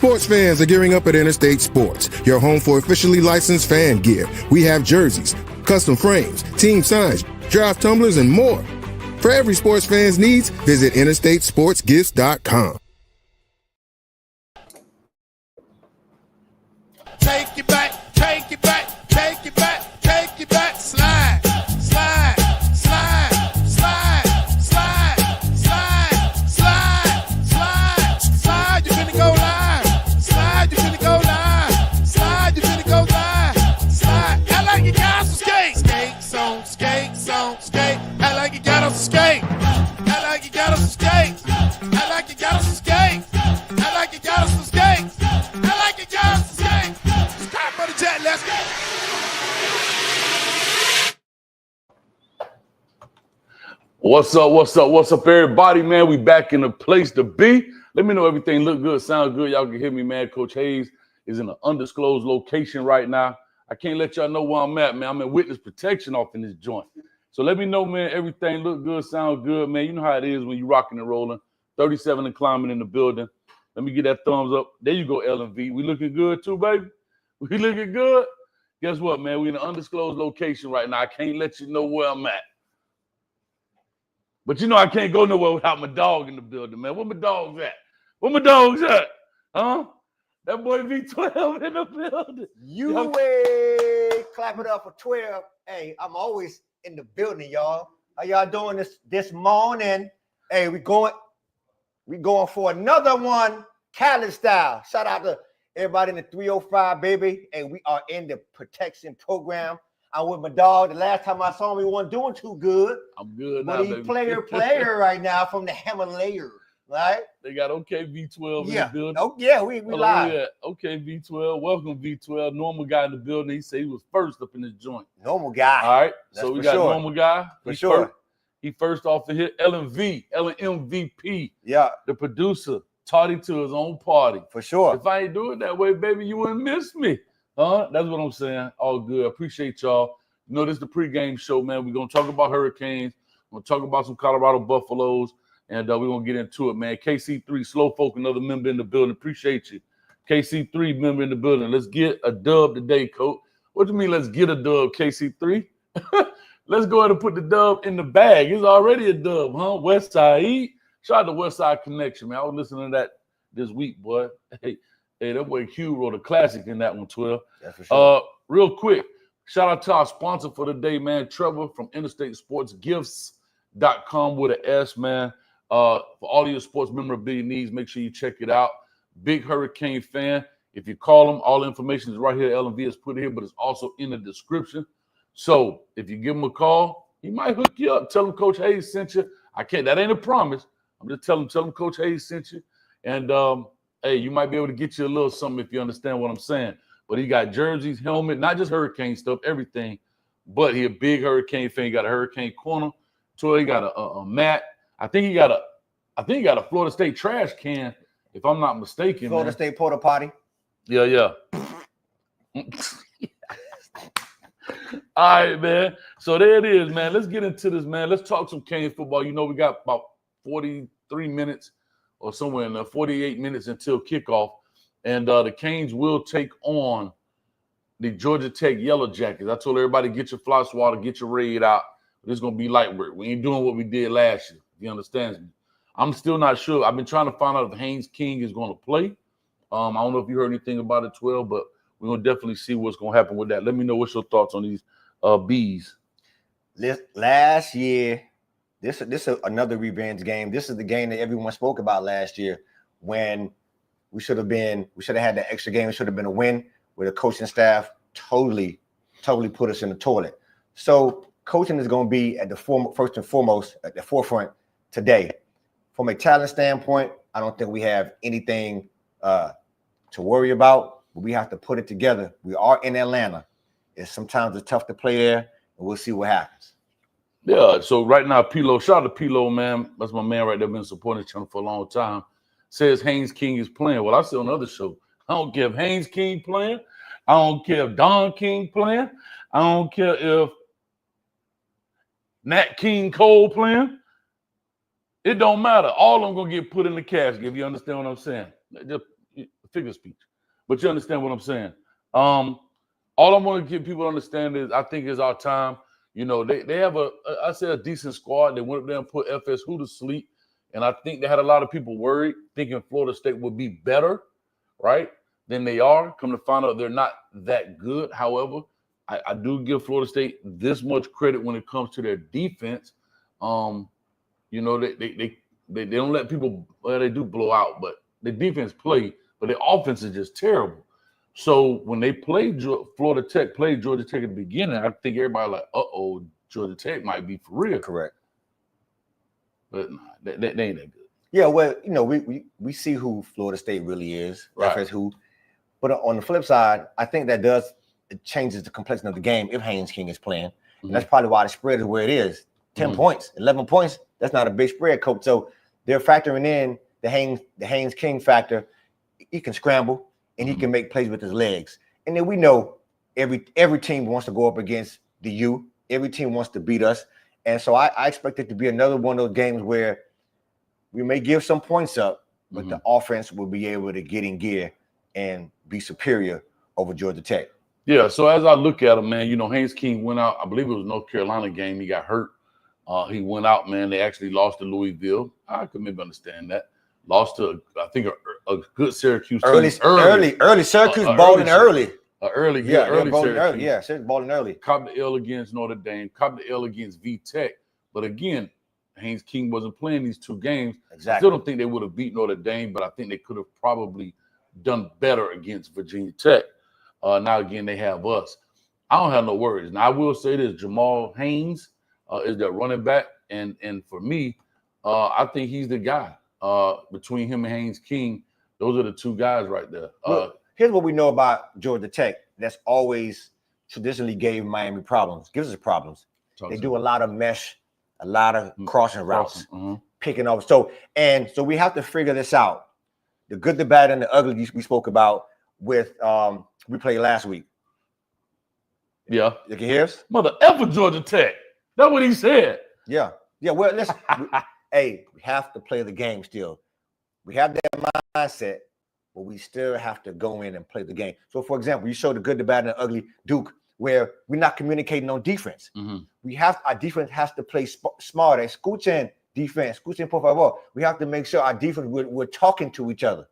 Sports fans are gearing up at Interstate Sports, your home for officially licensed fan gear. We have jerseys, custom frames, team signs, draft tumblers, and more. For every sports fan's needs, visit interstatesportsgifts.com. Take it back, take it back, take it back, take it back, slide, slide, slide, slide, slide, slide, slide, slide, slide, you finna go live, slide, you finna go live, slide, you finna go live, slide, I like you got some skate, skate on, skate, I like you got on some skate, I like you got on some skate, I like you got on some skate, I like you got on some skate, I like you got on some skate. Jet, let's go. What's up, everybody, man? We back in the place to be. Let me know everything look good, sound good. Y'all can hear me, man. Coach Hayes is in an undisclosed location right now. I can't let y'all know where I'm at, man. I'm in witness protection off in this joint. So let me know, man, everything look good, sound good, man. You know how it is when you rocking and rolling. 37 and climbing in the building. Let me get that thumbs up. There you go, L&V. We looking good too, baby. We looking good? Guess what, man? We in an undisclosed location right now. I can't let you know where I'm at. But you know I can't go nowhere without my dog in the building, man. Where my dogs at? Where my dogs at? Huh? That boy V12 in the building. Clap it up for 12. Hey, I'm always in the building, y'all. How y'all doing this morning? Hey, we going for another one, Cali style. Shout out to everybody in the 305, baby. And we are in the protection program. I'm with my dog. The last time I saw him, he wasn't doing too good. I'm good but now, he's baby. player right now from the Himalayas, right? They got OK V12 in the building. Oh, yeah, we live. Yeah. OK V12. Welcome, V12. Normal guy in the building. He said he was first up in this joint. Normal guy. All right. That's so we for got sure. normal guy. For sure. He first off the hit. LMVP. Yeah. The producer. Taught him to his own party. For sure. If I ain't do it that way, baby, you wouldn't miss me. Huh? That's what I'm saying. All good. Appreciate y'all. You know, this is the pregame show, man. We're going to talk about Hurricanes. We're going to talk about some Colorado Buffaloes, and we're going to get into it, man. KC3, Slow Folk, another member in the building. Appreciate you. KC3, member in the building. Let's get a dub today, Coach. What do you mean, let's get a dub, KC3? Let's go ahead and put the dub in the bag. It's already a dub, huh? West Side. Shout out to West Side Connection, man. I was listening to that this week, boy. Hey, that boy Q wrote a classic in that one, 12. That's for sure. Real quick, shout out to our sponsor for the day, man, Trevor from InterstateSportsGifts.com with an S, man. For all of your sports memorabilia needs, make sure you check it out. Big Hurricane fan. If you call them, all the information is right here. L&V is put here, but it's also in the description. So if you give him a call, he might hook you up. Tell him Coach Hayes sent you. That ain't a promise. I'm just tell him Coach Hayes sent you. And hey, you might be able to get you a little something if you understand what I'm saying. But he got jerseys, helmet, not just Hurricane stuff, everything. But he a big Hurricane fan. He got a Hurricane corner. So he got a mat. I think he got a Florida State trash can, if I'm not mistaken. Florida State porta potty. Yeah. All right, man. So there it is, man. Let's get into this, man. Let's talk some Canes football. You know, we got about 43 minutes or somewhere in there, 48 minutes until kickoff. And the Canes will take on the Georgia Tech Yellow Jackets. I told everybody, get your fly swatter, get your raid out. It's going to be light work. We ain't doing what we did last year. If you understand me. I'm still not sure. I've been trying to find out if Haynes King is going to play. I don't know if you heard anything about it, 12, but we're going to definitely see what's going to happen with that. Let me know what's your thoughts on these bees. Last year, this is another revenge game. This is the game that everyone spoke about last year when we should have had that extra game. It should have been a win where the coaching staff totally put us in the toilet. So coaching is going to be at the first and foremost at the forefront today. From a talent standpoint, I don't think we have anything to worry about, but we have to put it together. We are in Atlanta. Sometimes it's tough to play there, and we'll see what happens. Yeah, so right now, Pilo, shout out to Pilo, man. That's my man right there, been supporting the channel for a long time. Says Haynes King is playing. Well, I see on the other show, I don't care if Haynes King playing. I don't care if Don King playing. I don't care if Nat King Cole playing. It don't matter. All of them going to get put in the casket, if you understand what I'm saying. Just figure speech. But you understand what I'm saying. All I want to get people to understand is I think it's our time. You know, they have a decent squad. They went up there and put FSU to sleep. And I think they had a lot of people worried, thinking Florida State would be better, right, than they are. Come to find out they're not that good. However, I do give Florida State this much credit when it comes to their defense. You know, they don't let people, well, they do blow out, but the defense play, but the offense is just terrible. So when they played Florida Tech, played Georgia Tech at the beginning, I think everybody like, Georgia Tech might be for real. Correct. But nah, they ain't that good. Yeah, well, you know, we see who Florida State really is. Right. FSU. But on the flip side, I think that it changes the complexion of the game if Haynes King is playing. Mm-hmm. And that's probably why the spread is where it is. 10 points, 11 points. That's not a big spread, coach. So they're factoring in the Haynes King factor. He can scramble and he can make plays with his legs. And then we know every team wants to go up against the U. Every team wants to beat us. And so I expect it to be another one of those games where we may give some points up, but the offense will be able to get in gear and be superior over Georgia Tech. Yeah, so as I look at him, man, you know, Haynes King went out. I believe it was North Carolina game. He got hurt. He went out, man. They actually lost to Louisville. I could maybe understand that. Lost to, I think, a good Syracuse team. Early. Syracuse balling early. Early Syracuse. Yeah, Syracuse balling early. Copped the L against Notre Dame. Copped the L against V-Tech. But again, Haynes King wasn't playing these two games. Exactly. I still don't think they would have beat Notre Dame, but I think they could have probably done better against Virginia Tech. Now, again, they have us. I don't have no worries. Now, I will say this. Jamal Haynes is their running back. And for me, I think he's the guy. Between him and Haynes King, those are the two guys right there. Look, here's what we know about Georgia Tech that's always traditionally gave Miami problems, gives us problems. They do a lot of mesh, a lot of crossing routes, picking up. So we have to figure this out. The good, the bad, and the ugly we spoke about with we played last week. Yeah. You can hear us? Mother effer Georgia Tech. That's what he said. Yeah. Well, listen. We have to play the game still. We have that mindset, but we still have to go in and play the game. So, for example, you showed the good, the bad, and the ugly Duke, where we're not communicating on defense. Our defense has to play smart. Escuchen defense. Escuchen por favor. We have to make sure our defense we're talking to each other.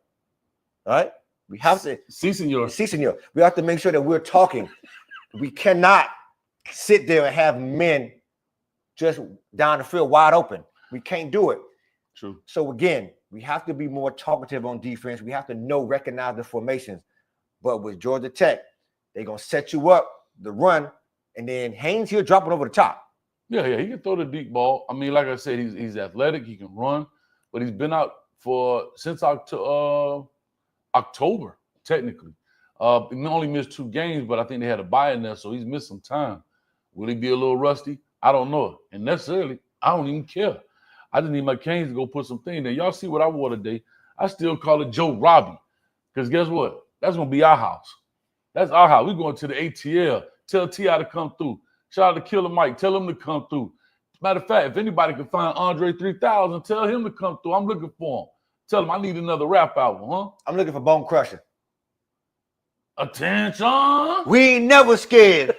All right? We have to. Si, senor. We have to make sure that we're talking. We cannot sit there and have men just down the field wide open. We can't do it. True. So again, we have to be more talkative on defense. We have to recognize the formations. But with Georgia Tech, they're gonna set you up the run, and then Haynes here dropping over the top. Yeah, he can throw the deep ball. I mean, like I said, he's athletic. He can run, but he's been out since October, technically. He only missed 2 games, but I think they had a bye in there, so he's missed some time. Will he be a little rusty? I don't know. And necessarily, I don't even care. I just need my Canes to go put some things there. Y'all see what I wore today. I still call it Joe Robbie. Because guess what? That's going to be our house. That's our house. We're going to the ATL. Tell T.I. to come through. Shout out to Killer Mike. Tell him to come through. Matter of fact, if anybody can find Andre 3000, tell him to come through. I'm looking for him. Tell him I need another rap album, huh? I'm looking for Bone Crusher. Attention. We ain't never scared.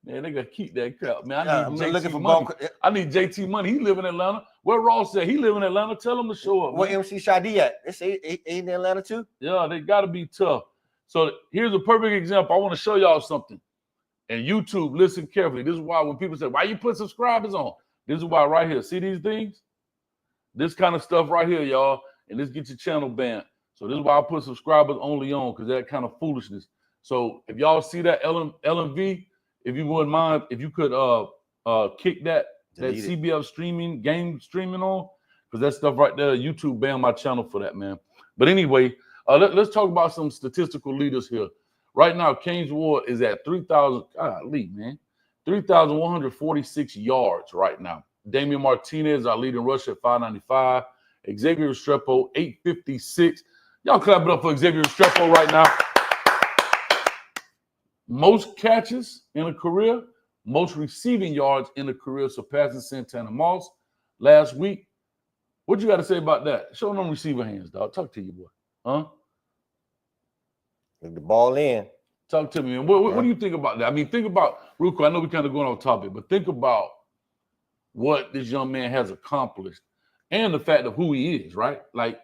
Man, they gotta keep that crap, man. I'm looking for money. Bone. I need JT Money. He live in Atlanta. Where Ross at? He live in Atlanta. Tell him to show up. Where man. MC Shadi at? Ain't in Atlanta too? Yeah, they gotta be tough. So here's a perfect example. I want to show y'all something. And YouTube, listen carefully. This is why when people say, why you put subscribers on? This is why right here. See these things? This kind of stuff right here, y'all. And this gets your channel banned. So this is why I put subscribers only on, because that kind of foolishness. So if y'all see that LMV, if you wouldn't mind, if you could kick that CBF streaming, game streaming on, because that stuff right there, YouTube banned my channel for that, man. But anyway, let's talk about some statistical leaders here. Right now, Canes Ward is at 3,146 yards right now. Damian Martinez, our leading rusher, at 595. Xavier Restrepo, 856. Y'all clap it up for Xavier Restrepo right now. Most catches in a career, most receiving yards in a career, surpassing Santana Moss last week. What you got to say about that? Show them receiving hands, dog. Talk to you, boy. Huh? The ball in. Talk to me, man. What do you think about that? I mean, think about, Ruko, I know we're kind of going off topic, but think about what this young man has accomplished and the fact of who he is, right? Like,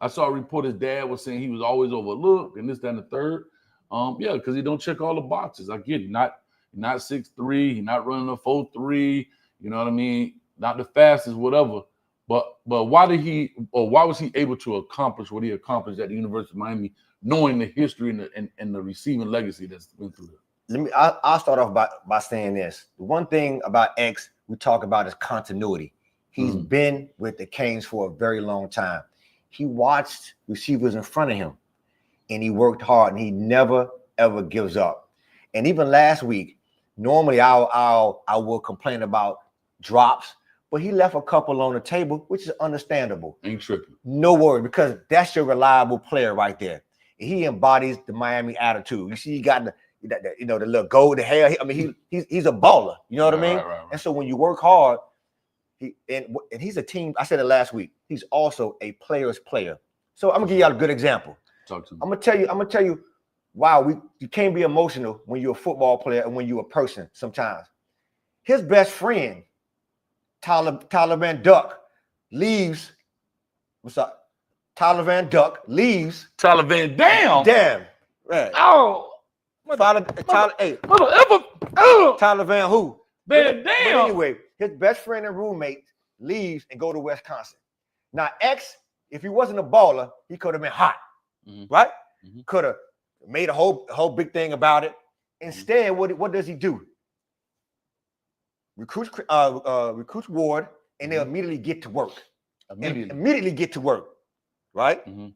I saw a report his dad was saying he was always overlooked and this, that, and the third. Yeah, because he don't check all the boxes. I get it. Not 6'3", he's not running a 4'3", you know what I mean? Not the fastest, whatever. But why was he able to accomplish what he accomplished at the University of Miami, knowing the history and the receiving legacy that's been through there? I'll start off by saying this. The one thing about X we talk about is continuity. He's been with the Canes for a very long time. He watched receivers in front of him, and he worked hard, and he never ever gives up. And even last week, normally I will complain about drops, but he left a couple on the table, which is understandable. Ain't tripping. No worry, because that's your reliable player right there. He embodies the Miami attitude. You see, he got the little gold hair. I mean, he's a baller. You know what I mean? Right. And so when you work hard, and he's a team. I said it last week. He's also a player's player. So I'm gonna give y'all a good example. Talk to me. I'm gonna tell you why you can't be emotional when you're a football player and when you're a person. Sometimes his best friend, Tyler Van Duck, leaves. What's up? Tyler Van Duck leaves. Tyler Van Dam. Damn. Right. Oh. Tyler Van who? Van Dam. But anyway, his best friend and roommate leaves and go to Wisconsin. Now, X, if he wasn't a baller, he could have been hot, right? Could have made a whole big thing about it. Instead, what does he do? Recruits Ward, and they immediately get to work. Immediately get to work, right? And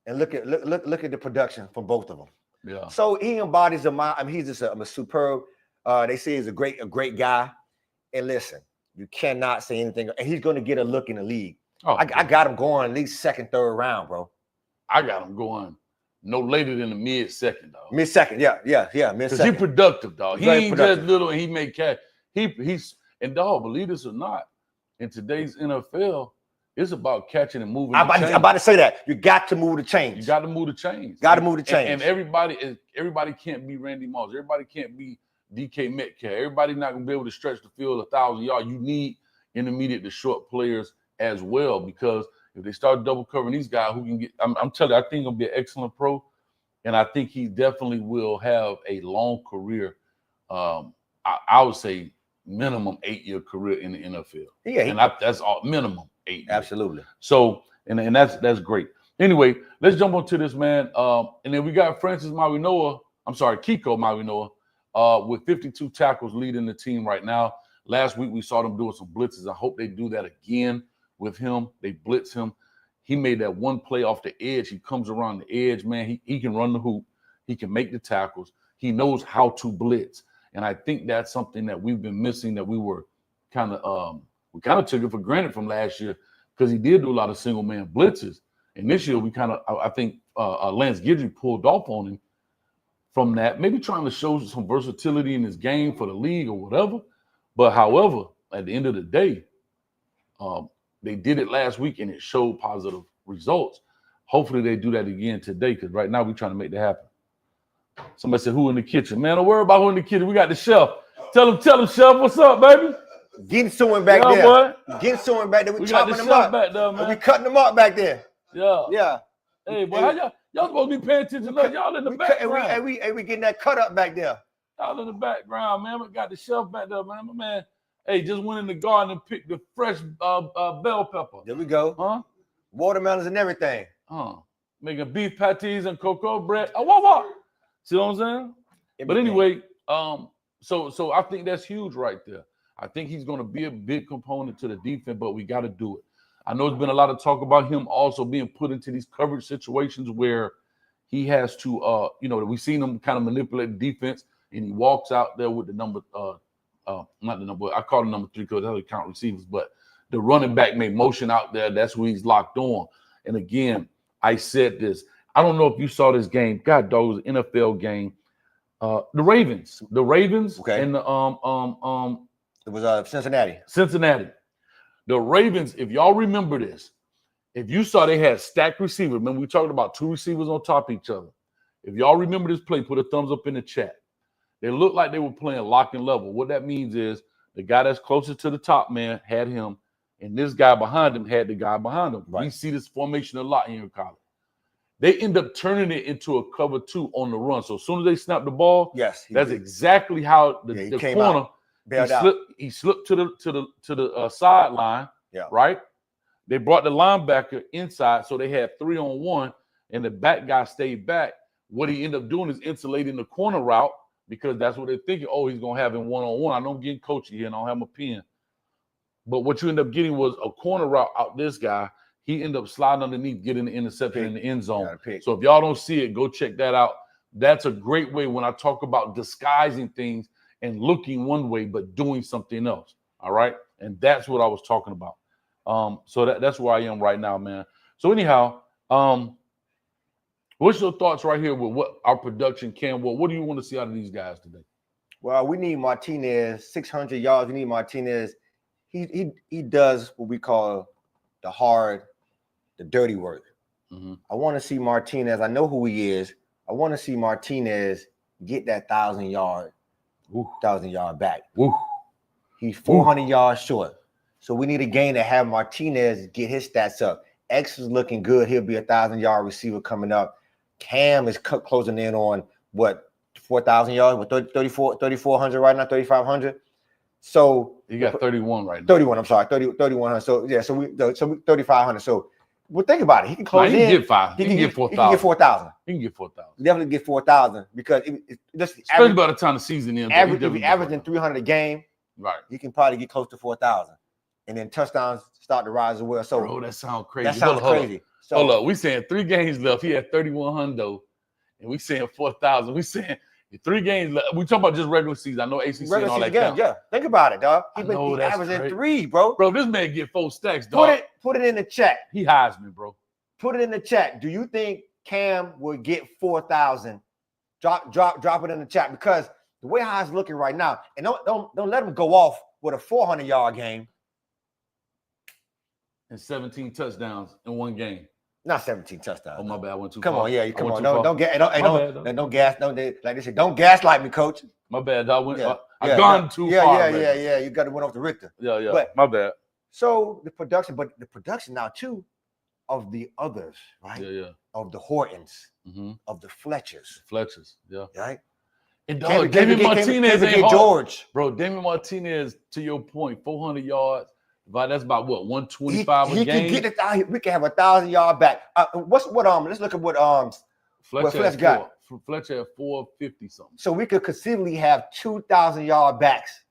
look at the production from both of them. Yeah. So he embodies he's just a superb. They say he's a great guy. And listen, you cannot say anything. And he's going to get a look in the league. Oh, I got him going at least second, third round, bro. I got him going no later than the mid-second, dog. Mid-second, yeah, mid-second. Because he's productive, dog. He ain't just little and he make cash. And dog, believe this or not, in today's NFL, it's about catching and moving. I'm about to say that. You got to move the chains. You got to move the chains. Got to move the chains. And everybody can't be Randy Moss. Everybody can't be DK Metcalf. Everybody's not gonna be able to stretch the field 1,000 yards. You need intermediate to short players as well, because if they start double covering these guys, who can get? I'm telling you, I think he'll be an excellent pro, and I think he definitely will have a long career. I would say minimum 8-year career in the NFL. Yeah, and that's all minimum 8 years. Absolutely. So and that's great. Anyway, let's jump onto this, man. And then we got Kiko Mawinoa. With 52 tackles leading the team right now. Last week we saw them doing some blitzes. I hope they do that again with him. They blitz him. He made that one play off the edge. He comes around the edge, man. He can run the hoop. He can make the tackles. He knows how to blitz. And I think that's something that we've been missing, that we were we kind of took it for granted from last year, because he did do a lot of single man blitzes. And this year I think Lance Guidry pulled off on him from that, maybe trying to show some versatility in his game for the league or whatever. But however, at the end of the day, they did it last week and it showed positive results. Hopefully they do that again today, because right now we're trying to make that happen. Somebody said, who in the kitchen? Man, don't worry about who in the kitchen. We got the chef. Tell him, chef, what's up, baby? Getting someone back there. Boy. Getting someone back there. We chopping them up. Back there, man. We cutting them up back there. Yeah. Hey, boy, how y'all supposed to be paying attention? Look, y'all in the background. We getting that cut up back there. Y'all in the background, man. We got the chef back there, man. My man, hey, just went in the garden and picked the fresh bell pepper. There we go. Huh? Watermelons and everything. Making beef patties and cocoa bread. What? See what I'm saying? Everything. But anyway, so I think that's huge right there. I think he's going to be a big component to the defense, but we got to do it. I know there's been a lot of talk about him also being put into these coverage situations where he has to, we've seen him kind of manipulate the defense, and he walks out there with the number, not the number, I call it number 3 because that's how count receivers, but the running back made motion out there. That's where he's locked on. And again, I said this. I don't know if you saw this game. God, dog, it was an NFL game. The Ravens, okay. And the it was Cincinnati. The Ravens, if y'all remember this, if you saw they had stacked receivers, remember we talked about 2 receivers on top of each other. If y'all remember this play, put a thumbs up in the chat. They looked like they were playing lock and level. What that means is the guy that's closest to the top man had him, and this guy behind him had the guy behind him. Right. We see this formation a lot here in college. They end up turning it into a cover 2 on the run. So as soon as they snap the ball, Yes, that's exactly how the corner he slipped to the sideline. Yeah. Right. They brought the linebacker inside, so they had 3-on-1, and the back guy stayed back. What he ended up doing is insulating the corner route because that's what they're thinking. Oh, he's gonna have him 1-on-1. I know I'm getting coachy here, and I don't have my pen. But what you end up getting was a corner route out this guy. He ended up sliding underneath, getting the interception in the end zone. So if y'all don't see it, go check that out. That's a great way when I talk about disguising things and looking one way but doing something else. All right, and that's what I was talking about. So that's where I am right now, man. So anyhow, what's your thoughts right here with what our production can? What do you want to see out of these guys today? Well, we need Martinez 600 yards. We need Martinez. He does what we call the dirty work. Mm-hmm. I want to see Martinez. I know who he is. I want to see Martinez get that 1,000-yard back. Ooh. He's 400 yards short. So we need a game to have Martinez get his stats up. X is looking good. He'll be a 1,000-yard receiver coming up. Cam is closing in on what, 4,000 yards, with 3,400 right now, 3,500. So you got 31 right now. 31. I'm sorry, 3,100. So yeah, so 3,500. So well, think about it. He can close he can in. Get 5. He can get 4,000. He can get 4,000. He can get 4,000. Definitely get 4,000 because especially by the time the season ends. If he's averaging 300 a game, right, he can probably get close to 4,000. And then touchdowns start to rise as well. So, bro, that sounds crazy. That sounds crazy. So, hold up. We saying 3 games left. He had 3,100, and we saying 4,000. We saying 3 games left. We talking about just regular season. I know ACC and all that games, yeah. Think about it, dog. He's averaging crazy. 3, bro. Bro, this man get 4 stacks, dog. Put it in the chat. He Heisman, bro. Put it in the chat. Do you think Cam will get 4,000? Drop it in the chat because the way how it's looking right now, and don't let him go off with a 400-yard game. And 17 touchdowns in 1 game. Not 17 touchdowns. Oh, my bad. I went too far. Come on, yeah, come on. Don't gaslight me, coach. My bad, dog. I've gone too far. Yeah. You got to went off the Richter. Yeah. But, my bad. So the production now too of the others, right? Yeah. Of the Hortons, of the Fletchers. Yeah. Right. And dog, Damian Martinez ain't hard. George. Bro, Damian Martinez, to your point, 400 yards. That's about what, 125 a game? He can get it. We can have a 1,000-yard back. Let's look at what Fletcher got. Fletcher at 450 something. So we could conceivably have 2,000-yard backs.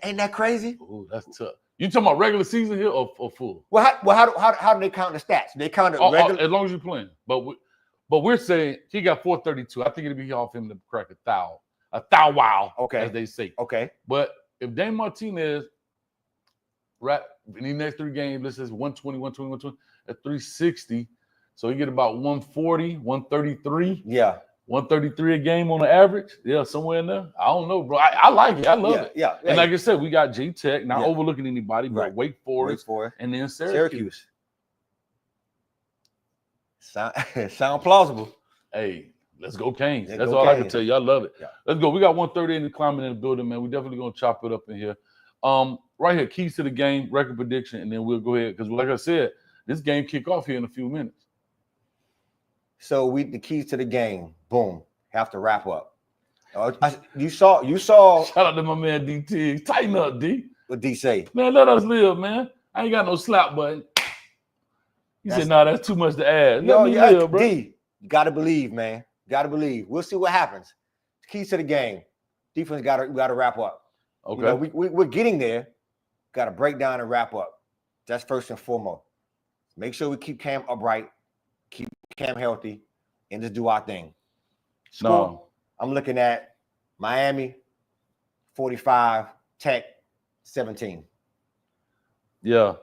Ain't that crazy? Oh, that's tough. You talking about regular season here or full? Well, how do they count the stats? They count it regular. As long as you're playing. But we're saying he got 432. I think it'd be off him to crack a thou wow, as they say. Okay. But if Dame Martinez in the next 3 games, let's say 120, 120, at 360. So he get about 140, 133. Yeah. 133 a game on the average. Yeah, somewhere in there. I don't know, bro. I like it. I love it. Yeah. And like I said, we got G-Tech, not overlooking anybody, but Wake Forest, and then Syracuse. Sound plausible. Hey, let's go Canes. That's all I can tell you. I love it. Yeah. Let's go. We got 130 in the climbing in the building, man. We definitely going to chop it up in here. Right here, keys to the game, record prediction, and then we'll go ahead because, like I said, this game kick off here in a few minutes. So the keys to the game, boom, have to wrap up. You saw. Shout out to my man DT. Tighten up, D. What D say? Man, let us live, man. I ain't got no slap button. He said, "Nah, that's too much to add." Let me live, bro. D, you gotta believe, man. Gotta believe. We'll see what happens. Keys to the game. Defense gotta wrap up. Okay. You know, we're getting there. Got to break down and wrap up. That's first and foremost. Make sure we keep Cam upright, keep Cam healthy, and just do our thing. Score, I'm looking at Miami, 45, Tech, 17. Yeah.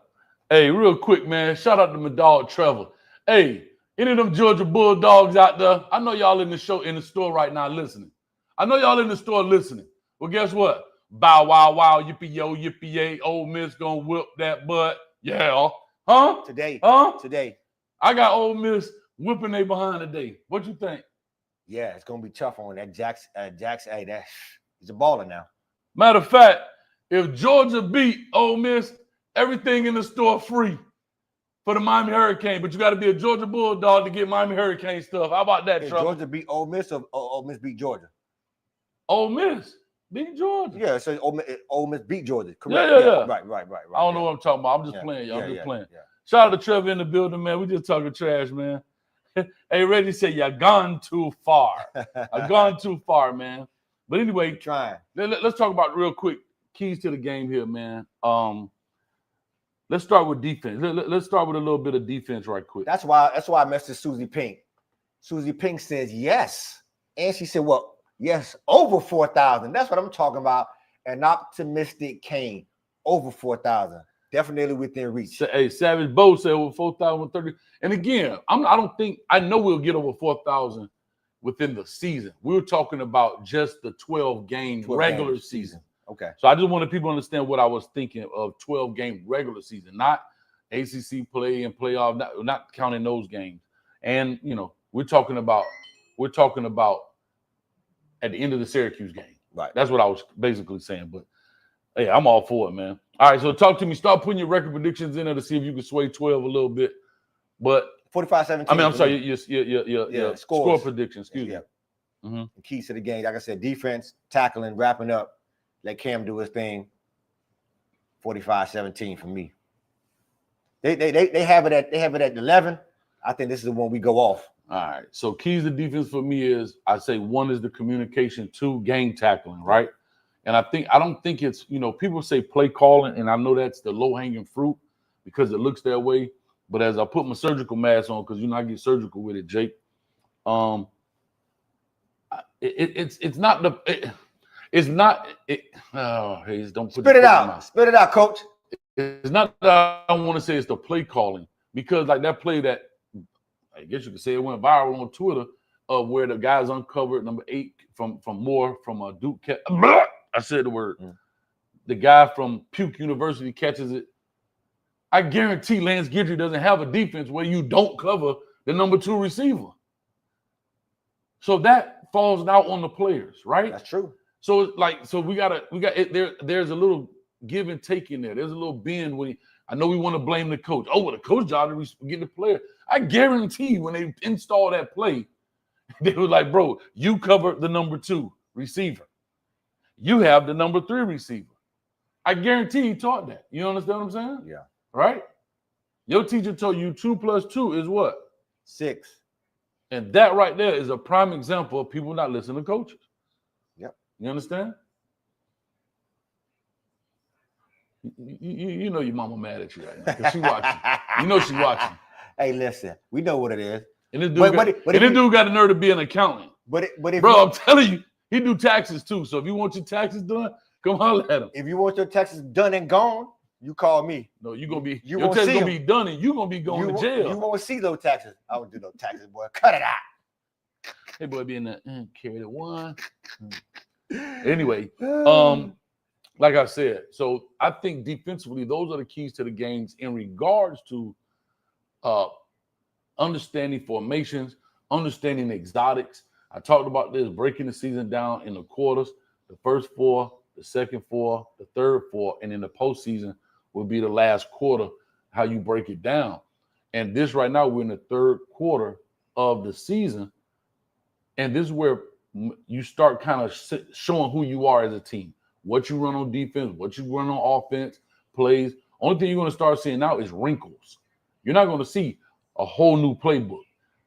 Hey, real quick, man. Shout out to my dog Trevor. Hey, any of them Georgia Bulldogs out there? I know y'all in the store right now listening. Well, guess what? Bow, wow, wow, yippee, yo, yippee, yay, Ole Miss gonna whip that butt. Yeah, Huh? Today. Huh? Today. I got Ole Miss whipping they behind today. What you think? Yeah, it's gonna be tough on that Jackson. Hey, he's a baller now. Matter of fact, if Georgia beat Ole Miss, everything in the store free for the Miami Hurricane. But you got to be a Georgia Bulldog to get Miami Hurricane stuff. How about that, If Trump? Georgia beat Ole Miss or Ole Miss beat Georgia? Ole Miss beat Georgia. Yeah, so Ole Miss beat Georgia. Correct. Yeah. Right. I don't know what I'm talking about. I'm just playing, y'all. I'm just playing. Shout out to Trevor in the building, man. We just talking trash, man. Hey, Reggie said, "You're gone too far. I've gone too far, man." But anyway, trying. Let's talk about real quick keys to the game here, man. Let's start with defense. Let's start with a little bit of defense right quick. That's why I messaged Susie Pink. Susie Pink says yes. And she said, well, yes, over 4,000. That's what I'm talking about. An optimistic Kane, over 4,000. Definitely within reach. Hey, Savage Bo said over 4,030. And again, I know we'll get over 4,000 within the season. We were talking about just the 12-game regular season. Okay. So I just wanted people to understand what I was thinking of 12-game regular season, not ACC play and playoff, not counting those games. And, we're talking about at the end of the Syracuse game. Right. That's what I was basically saying. But, hey, I'm all for it, man. All right, so talk to me. Start putting your record predictions in there to see if you can sway 12 a little bit. But 45-17. I mean, I'm sorry, your score prediction. Excuse me. Mm-hmm. The keys to the game, like I said, defense, tackling, wrapping up. Let Cam do his thing. 45-17 for me. They have it at 11. I think this is the one we go off. All right. So keys to defense for me is, I say, one is the communication, two, game tackling, right? And I don't think it's, people say play calling, and I know that's the low-hanging fruit because it looks that way. But as I put my surgical mask on, because I get surgical with it, Jake. It's not the. It's not. Don't put Spit it out. Spit it out, coach. It's not that I want to say it's the play calling, because like that play that I guess you could say it went viral on Twitter of where the guys uncovered number 8 from Moore from Duke. I said the word. The guy from Puke University catches it. I guarantee Lance Guidry doesn't have a defense where you don't cover the number 2 receiver. So that falls out on the players, right? That's true. So we got it there. There's a little give and take in there. There's a little bend when I know we want to blame the coach. Oh, well, the coach job to get the player. I guarantee when they install that play, they were like, bro, you cover the number 2 receiver. You have the number 3 receiver. I guarantee he taught that. You understand what I'm saying? Yeah. Right? Your teacher told you 2 + 2 is what? 6. And that right there is a prime example of people not listening to coaches. Yep. You understand? You know your mama mad at you right now because she watching. You know she watching. Hey, listen, we know what it is. And this dude got the nerve to be an accountant. But I'm telling you, he do taxes too. So if you want your taxes done, come holler at him. If you want your taxes done and gone, you call me. No, your taxes gonna be done and you gonna be going to jail. You won't see those taxes. I won't do no taxes, boy. Cut it out. Hey, boy, be in the carry the one. Anyway, like I said, so I think defensively, those are the keys to the games in regards to understanding formations, understanding exotics. I talked about this, breaking the season down in the quarters, the first 4, the second 4, the third 4, and in the postseason will be the last quarter, how you break it down. And this right now, we're in the third quarter of the season. And this is where you start kind of showing who you are as a team. What you run on defense, what you run on offense, plays. Only thing you're going to start seeing now is wrinkles. You're not going to see a whole new playbook.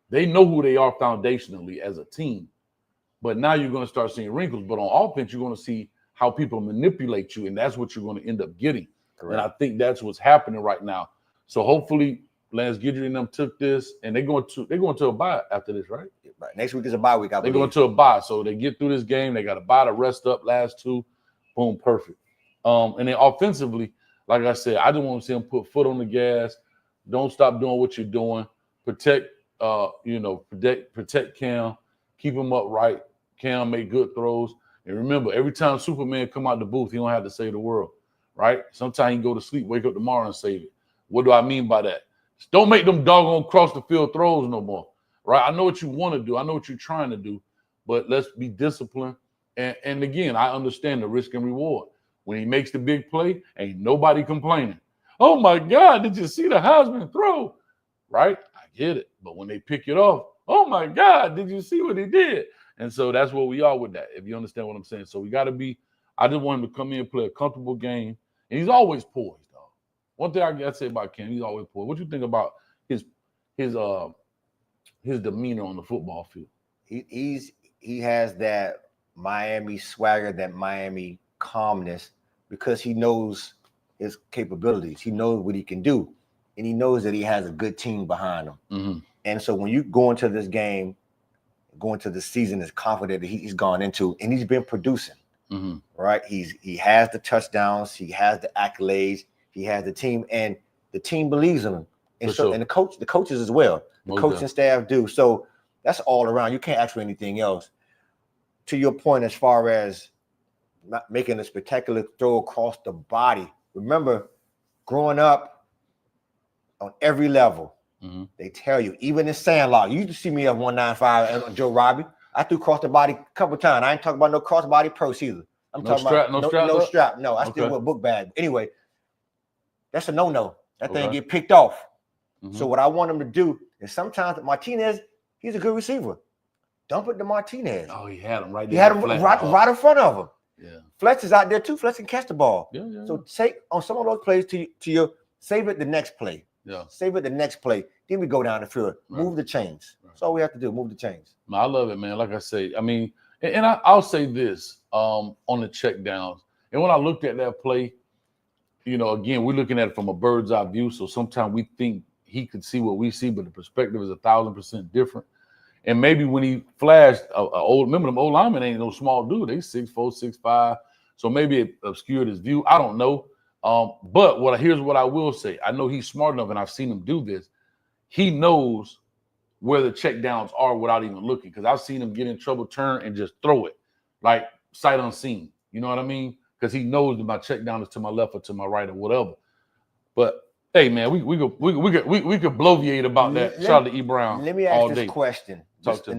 They know who they are foundationally as a team. But now you're going to start seeing wrinkles. But on offense, you're going to see how people manipulate you, and that's what you're going to end up getting. Correct. And I think that's what's happening right now. So hopefully Lance Guidry and them took this, and they're going to a bye after this, right? Right. Next week is a bye week. They're going to a bye. So they get through this game. They got a bye to rest up last 2. Boom, perfect. And then offensively, like I said, I just want to see them put foot on the gas. Don't stop doing what you're doing. Protect Cam. Keep him upright. Cam make good throws. And remember, every time Superman come out the booth, he don't have to save the world, right? Sometimes he can go to sleep, wake up tomorrow and save it. What do I mean by that? Don't make them doggone cross the field throws no more, right? I know what you want to do. I know what you're trying to do, but let's be disciplined. And again, I understand the risk and reward. When he makes the big play, ain't nobody complaining. Oh my God, did you see the Heisman throw? Right? I get it. But when they pick it off, oh my God, did you see what he did? And so that's where we are with that, if you understand what I'm saying. So we got to be, I just want him to come in and play a comfortable game. And he's always poised, dog. One thing I got to say about Cam, he's always poised. What do you think about his demeanor on the football field? He has that Miami swagger, that Miami calmness, because he knows his capabilities. He knows what he can do, and he knows that he has a good team behind him. Mm-hmm. And so when you go into this game, go into the season as confident that he's gone into, and he's been producing, right? He has the touchdowns, he has the accolades, he has the team, and the team believes in him. And so, and the coaches as well. The coaching staff do. So that's all around. You can't ask for anything else. To your point, as far as not making a spectacular throw across the body. Remember, growing up on every level, they tell you, even in Sandlot, you used to see me at 195 and Joe Robbie. I threw cross the body a couple of times. I ain't talking about no cross body pros either. I'm talking about no strap. No, I still wear book bag. Anyway, that's a no-no. That thing get picked off. So what I want him to do is sometimes Martinez, he's a good receiver. Dump it to Martinez. Oh, he had him right there. He had him right in front of him. Yeah. Fletch is out there too. Fletch can catch the ball. Yeah, yeah. So take on some of those plays to your save it the next play. Yeah. Save it the next play. Then we go down the field. Right. Move the chains. That's all we have to do. Move the chains. I love it, man. Like I say, I mean, and I'll say this on the check downs. And when I looked at that play, you know, again, we're looking at it from a bird's eye view. So sometimes we think he could see what we see, but the perspective is 1,000% different. And maybe when he flashed, remember them old linemen ain't no small dude. They 6'4", 6'5". So maybe it obscured his view. I don't know. But here's what I will say. I know he's smart enough, and I've seen him do this. He knows where the check downs are without even looking, because I've seen him get in trouble, turn, and just throw it, like sight unseen. You know what I mean? Because he knows that my check down is to my left or to my right or whatever. But hey, man, we could bloviate about that. Shout out to E. Brown. Let me ask this question.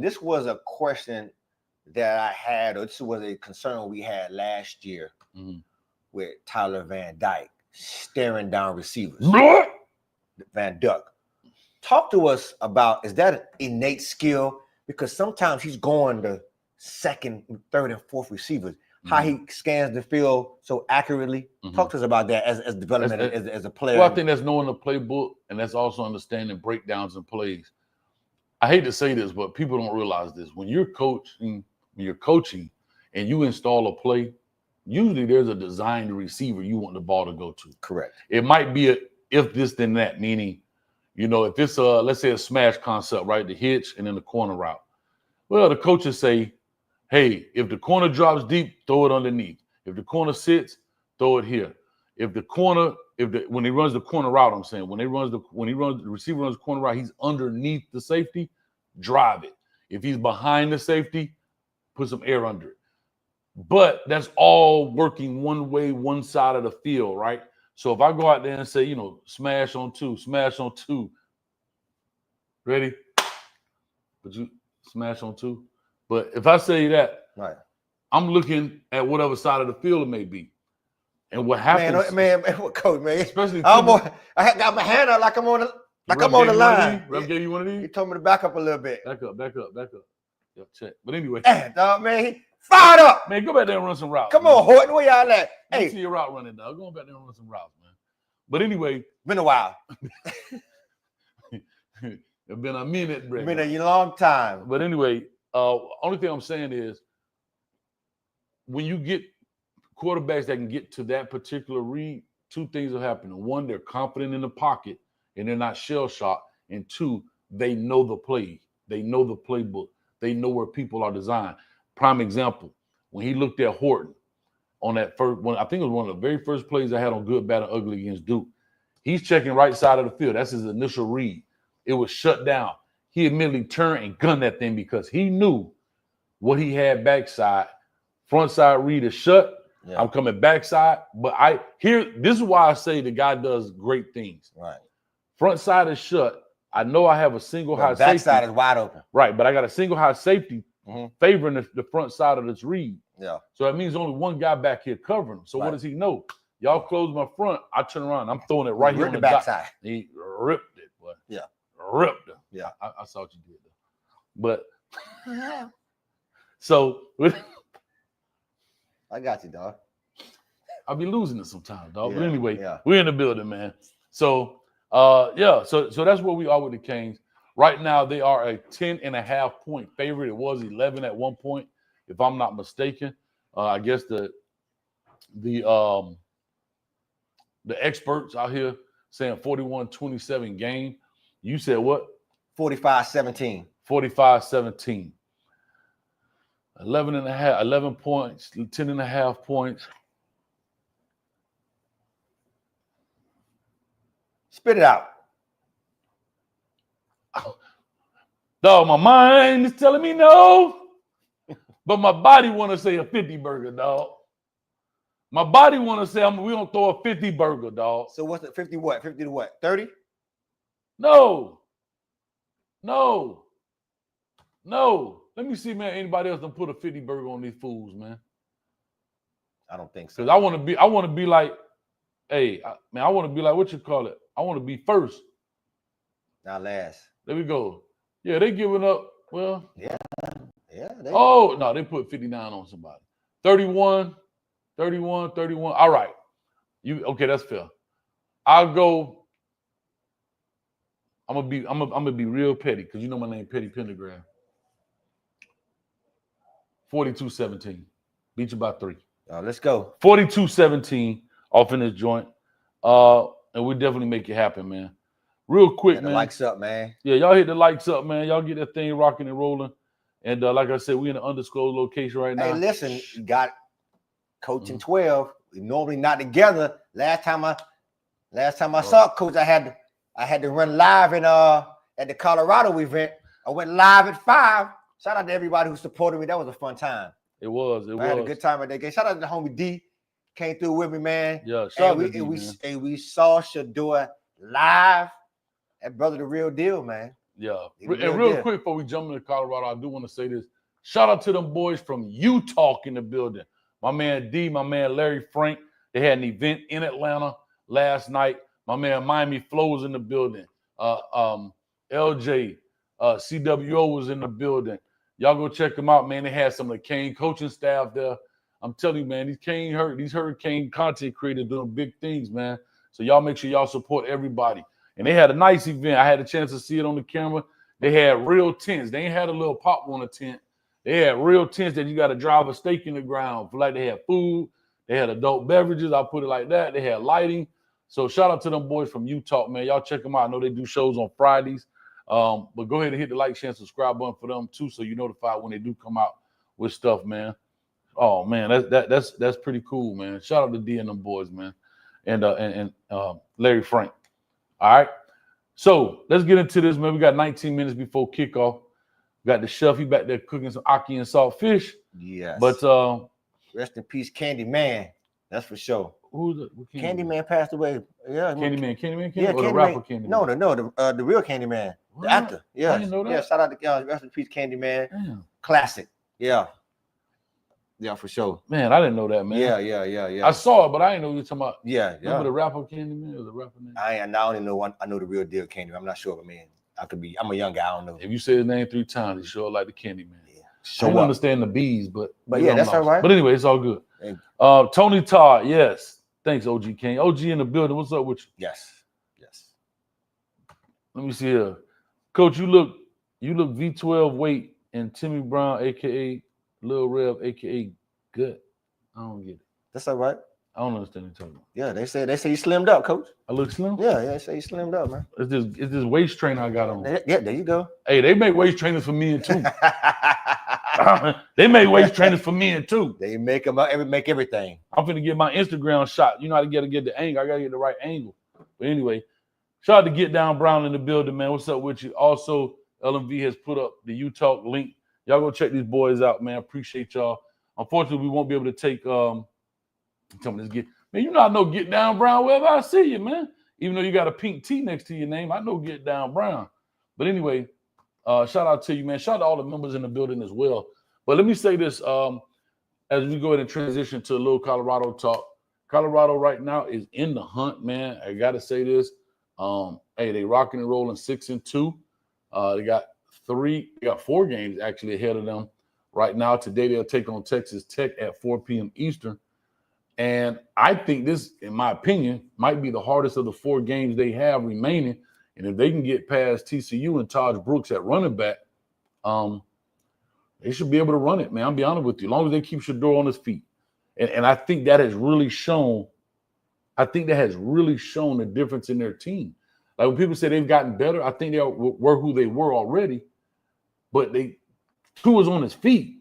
This was a question that I had, or this was a concern we had last year with Tyler Van Dyke staring down receivers. Van Dyke. Talk to us about, is that an innate skill? Because sometimes he's going to second, third, and fourth receivers. How he scans the field so accurately. Talk to us about that as development as a player. Well, I think that's knowing the playbook, and that's also understanding breakdowns and plays. I hate to say this, but people don't realize this. When you're coaching and you install a play, usually there's a designed receiver you want the ball to go to. Correct. It might be a if this then that, meaning, you know, if it's let's say a smash concept, right? The hitch and then the corner route. Well, the coaches say, hey, if the corner drops deep, throw it underneath. If the corner sits, throw it here. When he runs the corner route, I'm saying, when the receiver runs the corner route, he's underneath the safety, drive it. If he's behind the safety, put some air under it. But that's all working one way, one side of the field, right? So if I go out there and say, you know, smash on two, ready? But you smash on two. But if I say that, right, I'm looking at whatever side of the field it may be. And what happens, man, coach, man, especially I got my hand out like I'm on the line. Rep gave you one of these? He told me to back up a little bit. Back up. Yeah, check. But anyway. Dog, man, he fired up. Man, go back there and run some routes. Come on, Horton, where y'all at? Hey, see your route running, dog. Go back there and run some routes, man. But anyway. Been a while. It's been a minute, bro. Been a long time. But anyway, only thing I'm saying is when you get quarterbacks that can get to that particular read, two things are happening. One, they're confident in the pocket and they're not shell-shocked. And two, they know the play. They know the playbook. They know where people are designed. Prime example, when he looked at Horton on that first one, I think it was one of the very first plays I had on Good, Bad, and Ugly against Duke. He's checking right side of the field. That's his initial read. It was shut down. He immediately turned and gunned that thing because he knew what he had backside. Front side read is shut. Yeah. I'm coming backside, but this is why I say the guy does great things. Right. Front side is shut. I know I have a single high safety. Backside is wide open. Right, but I got a single high safety favoring the front side of this read. Yeah. So that means only one guy back here covering him. So what does he know? Y'all close my front. I turn around. I'm throwing it right here on the backside. He ripped it, boy. Yeah. Ripped it. Yeah. I saw what you did there. But so I got you, dog. I'll be losing it sometimes, dog. Yeah, But anyway, yeah. we're in the building, man. So so that's where we are with the Canes. Right now, they are a 10.5 point favorite. It was 11 at one point, if I'm not mistaken. I guess the experts out here saying 41-27 game. You said what? 45-17. 45-17. 11 points, 10.5 points. Spit it out. Dog, my mind is telling me no, but my body want to say a 50 burger, dog. My body want to say we gonna throw a 50 burger, dog. So what's the 50 what? 50 to what? 30? No. Let me see, man. Anybody else done put a 50 burger on these fools, man? I don't think so. Because I want to be like, hey, I want to be like, what you call it? I want to be first. Not last. There we go. Yeah, they giving up. Well, Yeah. No, they put 59 on somebody. 31. All right. Okay, that's fair. I'll go. I'm gonna be real petty because you know my name, Petty Pendergrass. 42-17. Beat you by 3. Let's go. 42-17 off in this joint. And we definitely make it happen, man. Real quick, man. Likes up, man. Yeah, y'all hit the likes up, man. Y'all get that thing rocking and rolling. And like I said, we in an undisclosed location right now. Hey, listen, you got Coach and 12. We normally not together. Last time I saw Coach, I had to run live in at the Colorado event. I went live at 5. Shout out to everybody who supported me. That was a fun time. It was. I had a good time at that game. Shout out to the homie D. Came through with me, man. Yeah, shout out to D, man. We saw Shador live. That brother the real deal, man. Yeah. And real quick before we jump into Colorado, I do want to say this. Shout out to them boys from Utah in the building. My man D, my man Larry Frank. They had an event in Atlanta last night. My man Miami Flo was in the building. LJ, CWO was in the building. Y'all go check them out, man. They had some of the Cane coaching staff there. I'm telling you, man, these Hurricane content creators doing big things, man. So y'all make sure y'all support everybody. And they had a nice event. I had a chance to see it on the camera. They had real tents. They ain't had a little pop on a tent. They had real tents that you got to drive a stake in the ground. Like they had food. They had adult beverages. I'll put it like that. They had lighting. So shout out to them boys from Utah, man. Y'all check them out. I know they do shows on Fridays. But go ahead and hit the like, share, and subscribe button for them too, so you're notified when they do come out with stuff, man. Oh man, that's pretty cool, man. Shout out to D and them boys, man, and Larry Frank. All right, so let's get into this, man. We got 19 minutes before kickoff. We got the chef. He back there cooking some ackee and salt fish. Yes. But rest in peace, Candy Man. That's for sure. Who's Candy Man passed away. Yeah, Candyman. Yeah, or the rapper Candyman? No, the real Candy Man, the actor. Yeah, I didn't know that. Yeah. Shout out to rest in peace, Candy Man. Damn. Classic. Yeah, for sure. Man, I didn't know that, man. Yeah. I saw it, but I didn't know you were talking about. Yeah. Remember the rapper Candyman? Or the rapper name? I only know one. I know the real deal Candy Man. I'm not sure, but man, I'm a young guy. I don't know. If you say his name 3 times, he sure like the Candyman. Yeah. I don't understand the bees, but yeah, that's all right. But anyway, it's all good. Tony Todd, yes. Thanks, OG King. OG in the building. What's up with you? Yes. Let me see here. Coach, you look V12 weight and Timmy Brown, aka Lil Rev, aka Gut. I don't get it. That's all right. I don't understand what you're talking about. Yeah, they say you slimmed up, Coach. I look slim? Yeah, they say you slimmed up, man. It's this waist trainer I got on. Yeah, there you go. Hey, they make waist trainers for men too. They make waist trainers for men too. They make everything. I'm finna get my Instagram shot. You know how to get the angle. I gotta get the right angle. But anyway, shout out to Get Down Brown in the building, man. What's up with you? Also, LMV has put up the U-Talk link. Y'all go check these boys out, man. Appreciate y'all. Unfortunately, we won't be able to take Tell me this man, you know I know Get Down Brown wherever I see you, man. Even though you got a pink T next to your name, I know Get Down Brown. But anyway, shout out to you, man. Shout out to all the members in the building as well. But let me say this, as we go ahead and transition to a little Colorado talk. Colorado right now is in the hunt, man. I got to say this. Hey, they rocking and rolling 6-2. They got 4 games actually ahead of them right now. Today they'll take on Texas Tech at 4 p.m. Eastern. And I think this, in my opinion, might be the hardest of the 4 games they have remaining. And if they can get past TCU and Taj Brooks at running back, they should be able to run it, man. I'll be honest with you. As long as they keep Shador on his feet. And I think that has really shown the difference in their team. Like when people say they've gotten better, I think they were who they were already. But Tua is on his feet.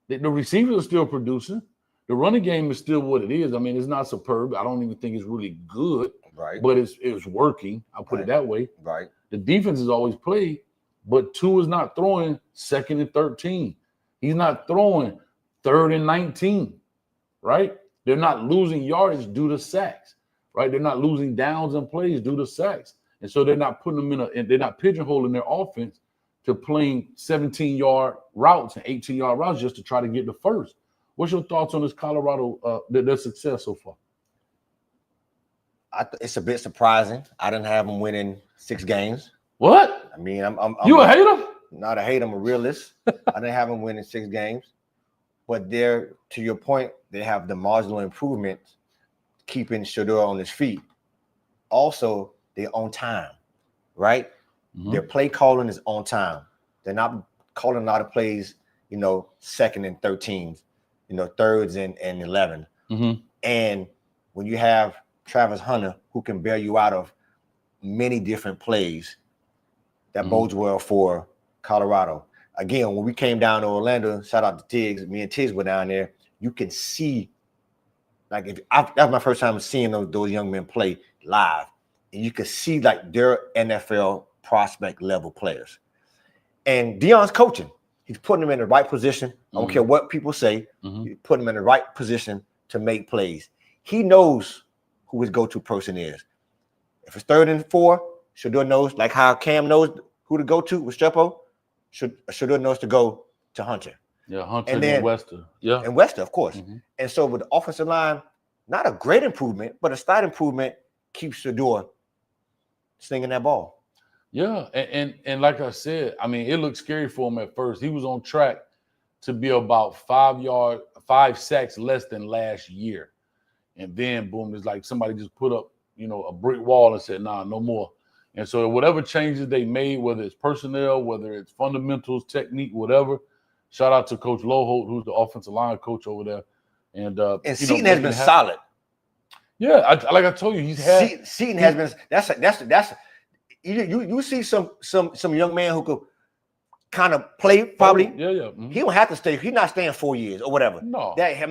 The receivers are still producing. The running game is still what it is. I mean, it's not superb. I don't even think it's really good. Right. But it's working. I'll put it that way. Right. The defense has always played, but Tua is not throwing 2nd and 13. He's not throwing 3rd and 19. Right? They're not losing yardage due to sacks. Right? They're not losing downs and plays due to sacks. And so they're not putting them they're not pigeonholing their offense to playing 17-yard routes and 18-yard routes just to try to get the first. What's your thoughts on this Colorado, their success so far? It's a bit surprising. I didn't have them winning 6 games. What? I mean, I'm you a hater? Not a hater. I'm a realist. I didn't have them winning 6 games. But to your point, they have the marginal improvement keeping Shador on his feet. Also, they're on time, right? Mm-hmm. Their play calling is on time. They're not calling a lot of plays, 2nd and 13s, 3rds and 11. Mm-hmm. And when you have Travis Hunter, who can bail you out of many different plays, that bodes well for Colorado. Again, when we came down to Orlando, shout out to Tiggs, me and Tiggs were down there, you can see, that was my first time seeing those young men play live. And you can see they're NFL prospect level players. And Deion's coaching. He's putting them in the right position. I don't care what people say. He's putting them in the right position to make plays. He knows who his go-to person is. If it's 3rd and 4, Shador knows, like how Cam knows who to go to with Strepo, Shador knows to go to Hunter. Yeah, Hunter and Wester. Yeah. And Wester, of course. Mm-hmm. And so with the offensive line, not a great improvement, but a slight improvement keeps Shador slinging that ball. Yeah, and like I said, I mean, it looked scary for him at first. He was on track to be about 5 sacks less than last year. And then, boom, it's like somebody just put up, a brick wall and said, nah, no more. And so whatever changes they made, whether it's personnel, whether it's fundamentals, technique, whatever, shout out to Coach Loholt, who's the offensive line coach over there. And Seaton has been solid. Yeah, like I told you, he's had Seaton has been. That's you see some young man who could kind of play probably. Yeah. Mm-hmm. He don't have to stay. He's not staying 4 years or whatever. No, that's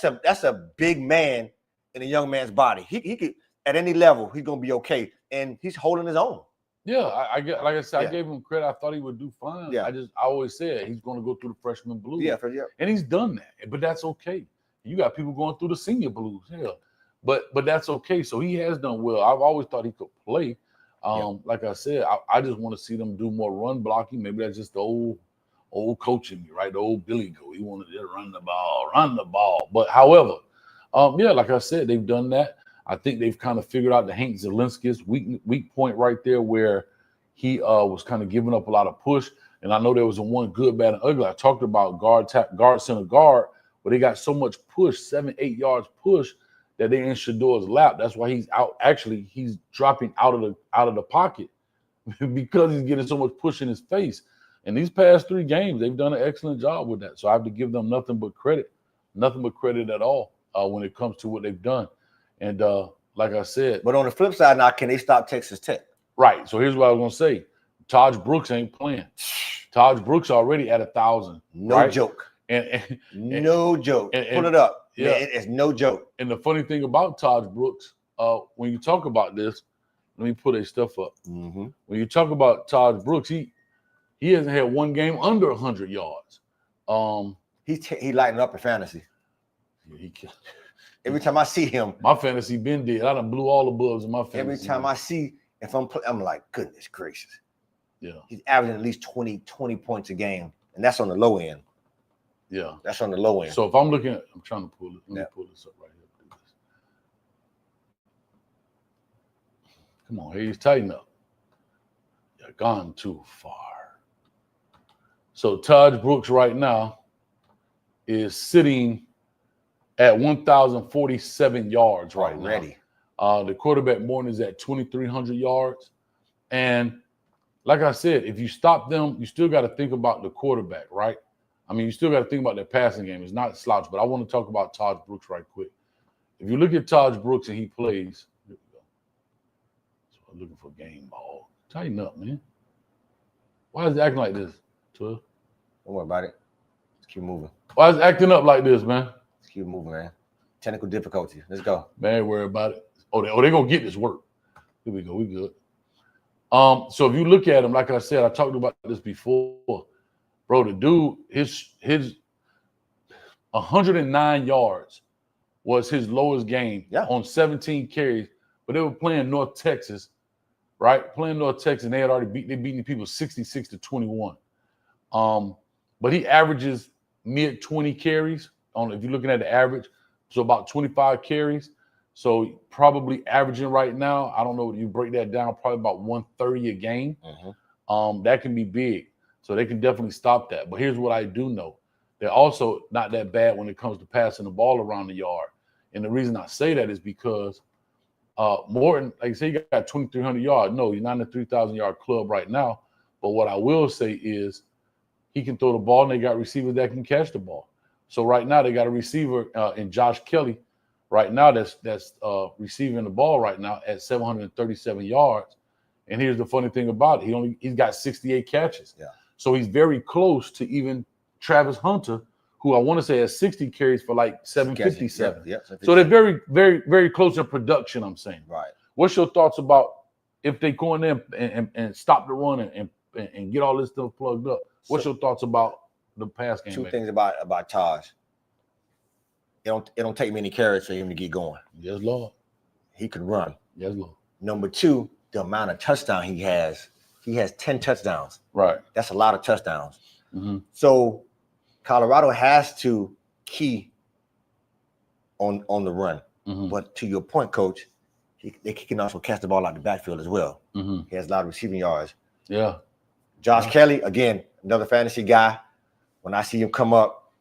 a big man in a young man's body. He could at any level he's gonna be okay, and he's holding his own. Yeah, I gave him credit. I thought he would do fine. Yeah. I always said he's going to go through the freshman blues. Yeah. And he's done that, but that's okay. You got people going through the senior blues. Yeah, but that's okay. So he has done well. I've always thought he could play. Like I said, I just want to see them do more run blocking. Maybe that's just the old coaching me, right? The old Billy Go. He wanted to run the ball. But however, like I said, they've done that. I think they've kind of figured out the Hank Zelinski's weak point right there, where he was kind of giving up a lot of push. And I know there was a one good, bad, and ugly. I talked about guard, center, guard, but they got so much push, 7-8 yards push, that they're in Shador's lap. That's why he's out. Actually, he's dropping out of the pocket because he's getting so much push in his face. And these past 3 games, they've done an excellent job with that. So I have to give them nothing but credit at all when it comes to what they've done. And like I said, but on the flip side, now can they stop Texas Tech? Right. So here's what I was gonna say: Taj Brooks ain't playing. Taj Brooks already at 1,000. No joke. And no joke. Pull it up. Yeah, it's no joke. And the funny thing about Taj Brooks, when you talk about this, let me put his stuff up. Mm-hmm. When you talk about Taj Brooks, he hasn't had one game under 100 yards. He lighting up in fantasy. Yeah, Every time I see him, my fantasy been dead. I done blew all the bulbs in my fantasy. every time I see, if I'm like, goodness gracious. Yeah. He's averaging at least 20 points a game. And that's on the low end. Yeah. That's on the low end. So if I'm looking at, I'm trying to pull it. Let me pull this up right here. Come on, Hayes, tighten up. You're gone too far. So Taj Brooks right now is sitting at 1,047 yards right already. Now. The quarterback Morton is at 2,300 yards. And like I said, if you stop them, you still got to think about the quarterback, right? I mean, you still got to think about their passing game. It's not slouch, but I want to talk about Taj Brooks right quick. If you look at Taj Brooks and he plays, here we go. So I'm looking for game ball. Tighten up, man. Why is it acting like this, 12? Don't worry about it. Let's keep moving. Why is it acting up like this, man? Let's keep moving, man. Technical difficulty. Let's go. Man, worry about it. Oh, they're going to get this work. Here we go. We good. So if you look at him, like I said, I talked about this before. Bro, the dude, his 109 yards was his lowest game on 17 carries. But they were playing North Texas, right? Playing North Texas, and they had already beaten people 66-21. But he averages mid 20 carries on, if you're looking at the average, so about 25 carries. So probably averaging right now, I don't know, you break that down, probably about 130 a game. That can be big. So they can definitely stop that. But here's what I do know. They're also not that bad when it comes to passing the ball around the yard. And the reason I say that is because Morton, like I say, you got 2,300 yards. No, you're not in the 3,000-yard club right now. But what I will say is he can throw the ball, and they got receivers that can catch the ball. So right now they got a receiver in Josh Kelly right now that's receiving the ball right now at 737 yards. And here's the funny thing about it. He's got 68 catches. Yeah. So he's very close to even Travis Hunter, who I want to say has 60 carries for like 757. Yeah. So they're very, very, very close in production, I'm saying. Right. What's your thoughts about if they go in there and stop the run and get all this stuff plugged up? What's your thoughts about the pass game? Two things about Taj. It don't take many carries for him to get going. Yes, Lord. He can run. Yes, Lord. Number two, the amount of touchdown he has 10 touchdowns. Right. That's a lot of touchdowns. So Colorado has to key on the run. But to your point, Coach, they can also catch the ball out the backfield as well. He has a lot of receiving yards. Yeah. Josh Kelly, again, another fantasy guy. When I see him come up,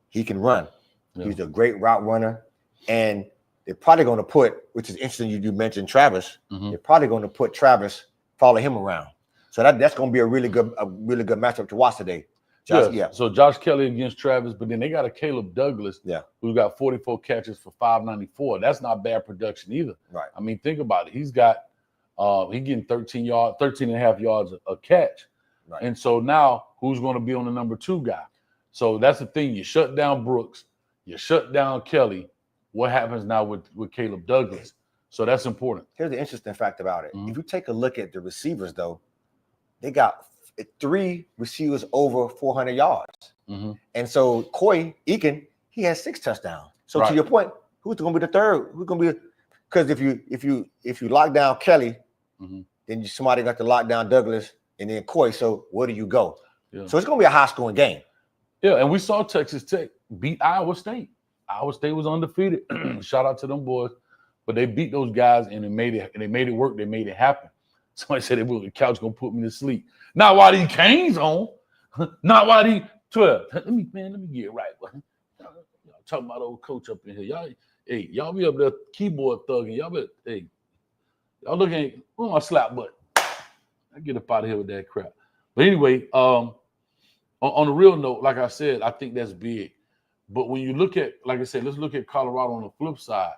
he can run. Yeah. He's a great route runner. And they're probably going to put, which is interesting, you mentioned Travis. They're probably going to put Travis, follow him around. So that's going to be a really good matchup to watch today. So Josh Kelly against Travis, but then they got a Caleb Douglas, who's got 44 catches for 594. That's not bad production either. Right. I mean, think about it. He's got he's getting 13 and a half yards a catch. Right. And so now who's going to be on the number 2 guy? So that's the thing. You shut down Brooks, you shut down Kelly. What happens now with Caleb Douglas? So that's important. Here's the interesting fact about it. If you take a look at the receivers, though, they got 3 receivers over 400 yards. And so Coy Eakin, he has 6 touchdowns. So to your point, who's going to be the third? Who's going to be? Because if you lock down Kelly, then somebody got to lock down Douglas and then Coy. So where do you go? Yeah. So it's going to be a high-scoring game. Yeah, and we saw Texas Tech beat Iowa State. Iowa State was undefeated. Shout out to them boys. But they beat those guys and they made it work. They made it happen. Somebody said the couch gonna put me to sleep. Not while these canes on. Not while these 12. Let me get it right. Y'all talking about old coach up in here. Y'all be up there keyboard thugging. Y'all looking at my slap button. I get up out of here with that crap. But anyway, on a real note, like I said, I think that's big. But when you look at, like I said, let's look at Colorado on the flip side.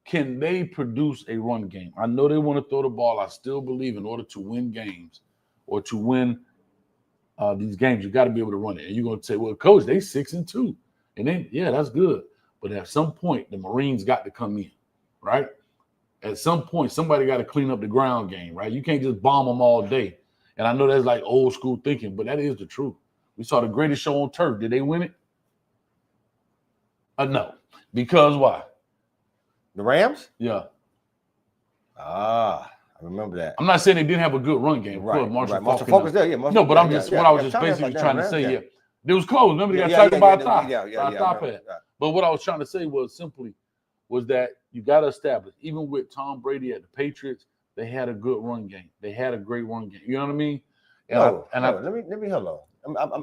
Can they produce a run game? I know they want to throw the ball. I still believe in order to win games or to win these games, you got to be able to run it. And you're going to say, well, Coach, they 6-2. And then, yeah, that's good. But at some point, the Marines got to come in, right? At some point, somebody got to clean up the ground game, right? You can't just bomb them all day. And I know that's like old school thinking, but that is the truth. We saw the greatest show on turf. Did they win it? No. Because why? The Rams? Yeah. I remember that. I'm not saying they didn't have a good run game. Of Right, course, Marshall right. Marshall Faulk Faulk was there. Yeah, No, but I'm just what I was just basically trying to say. Yeah, it was close. Remember, they got tackled by a thigh. Thigh pad. But what I was trying to say was that you got to establish, even with Tom Brady at the Patriots, they had a good run game. They had a great run game. You know what I mean? Let me hold on.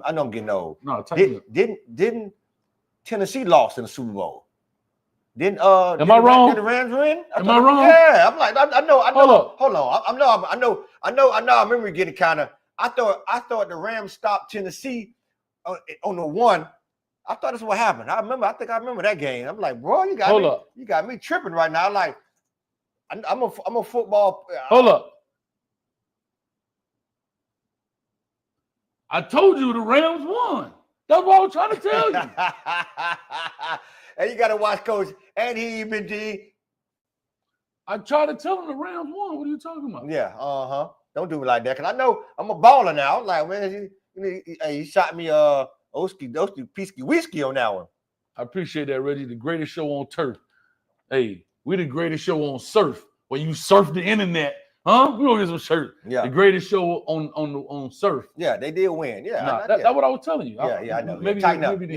I know I'm getting old. No, didn't Tennessee lost in the Super Bowl? Am I wrong? Did the Rams win? Am I wrong? Yeah, I'm like, I know. Hold on. I remember getting kind of. I thought the Rams stopped Tennessee on the one. I thought that's what happened. I think I remember that game. I'm like, bro, you got me tripping right now. Like, I'm a football. Hold up. I told you the Rams won. That's what I was trying to tell you. And you got to watch Coach. And he even did. I tried to tell him the Rams won. What are you talking about? Yeah, Don't do it like that. Because I know I'm a baller now. I'm like, man, he shot me Oski, Pisky Whiskey on that one. I appreciate that, Reggie. The greatest show on turf. Hey, we the greatest show on surf. When you surf the internet, huh? We gonna get some shirts. Yeah. The greatest show on surf. Yeah, they did win. Yeah, that's what I was telling you. I know. Maybe tighten up. Maybe